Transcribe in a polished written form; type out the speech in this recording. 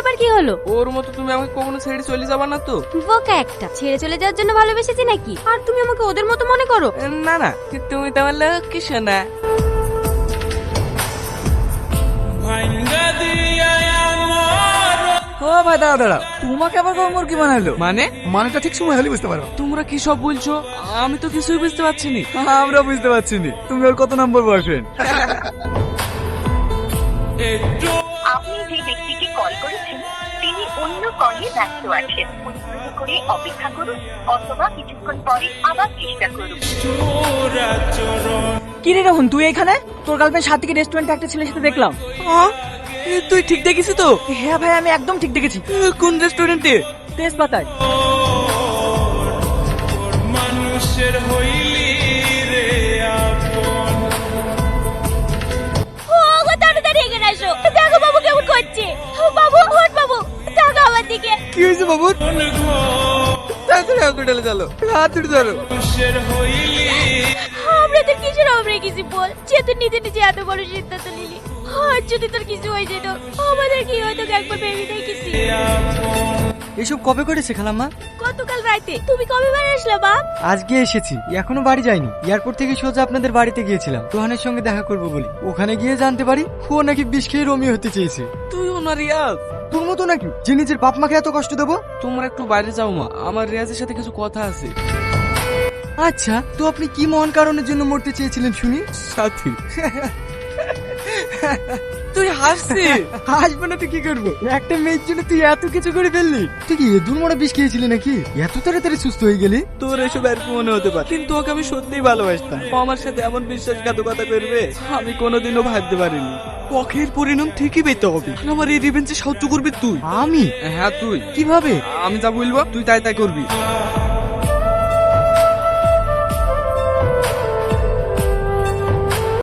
আবার কি হলো? ওর মতো তুমি আমাকে কখনো ছেড়ে চলে যাবা না তো? বোকা একটা, ছেড়ে চলে যাওয়ার জন্য ভালোবেসেছি নাকি? আর তুমি আমাকে ওদের মতো মনে করো? না না, তুমি তো আমার লক্ষ্মী সোনা। ও ভাই দাঁড়া দাঁড়া, তোমাকে আবার কখন মুরগি বানাইলো? মানে মানেটা ঠিক সময় হলে বুঝতে পারো। তোমরা কি সব বলছো? আমি তো কিছুই বুঝতে পারছি না। আমরা বুঝতে পারছি নি তুমি ওর কত নম্বর বয়ফ্রেন্ড। আপনি যে ব্যক্তিকে কল করেছেন তিনি অন্য কলে ব্যস্ত আছেন। অনুগ্রহ করে অপেক্ষা করুন অথবা কিছুক্ষণ পরে আবার চেষ্টা করুন। কি রে রোহন, তুই এখানে? তোর গার্লফ্রেন্ড সাথে রেস্টুরেন্টে একটা ছেলের সাথে দেখলাম। তুই ঠিক দেখেছিস তো? হ্যাঁ ভাই, আমি একদম ঠিক দেখেছি। কোন রেস্টুরেন্টে? তেজপাতায়। ওগো তাড়াতাড়ি এখানে আসো, দেখো বাবু কেমন করছে। বাবু ওঠ বাবু, দেখো আমার দিকে। কি হয়েছে বাবু? তাড়াতাড়ি হসপিটালে চলো, হাতুড়ি ধরো। আমরা তোর কিসের অভাব রেখেছি বল, যে তুই নিজে নিজে এত বড় সিদ্ধান্ত নিলি। আর যদি তোর কিছু হয়ে যেত, আমাদের কি হয়তো একবার ভেবে দেখেছি। এসব কবে করেছে খালাম্মা? গতকাল রাতে। তুমি কবে বাড়ি আসলা বাপ? আজকে এসেছি, এখনো বাড়ি যাইনি। এয়ারপোর্ট থেকে সোজা আপনাদের বাড়িতে গিয়েছিলাম তোহানের সঙ্গে দেখা করবো বলি। ওখানে গিয়ে জানতে পারি ও নাকি বিষ খেয়ে রোমিও হতে চেয়েছে। তুই ওনার রিয়াজ? তোর মতো নাকি যে নিজের বাপ মাকে এত কষ্ট দেবো? তোমরা একটু বাইরে যাও মা, আমার রিয়াজের সাথে কিছু কথা আছে। আচ্ছা, তো আপনি কি মহান কারণের জন্য মরতে চেয়েছিলেন শুনি? সাথী তুই হাসছিস? হাসবো না তো কি করবো? একটা মেয়ের জন্য তুই এত কিছু করে ফেললি। তুই কি এদুর মরা বিষ খেয়েছিলি নাকি? এত তাড়াতাড়ি সুস্থ হয়ে গেলি? তোর এসব আর কি মনে হতে পারে, কিন্তু ওকে আমি সত্যিই ভালোবাসতাম। ও আমার সাথে এমন বিশ্বাসঘাতকতা করবে আমি কোনোদিনও ভাবতে পারিনি। পক্ষের পরিণাম ঠিকই পেতে হবে। আর আমার এই রিভেঞ্জে সাহায্য করবি তুই। আমি? হ্যাঁ তুই। কিভাবে? আমি যা বলবো তুই তাই তাই করবি।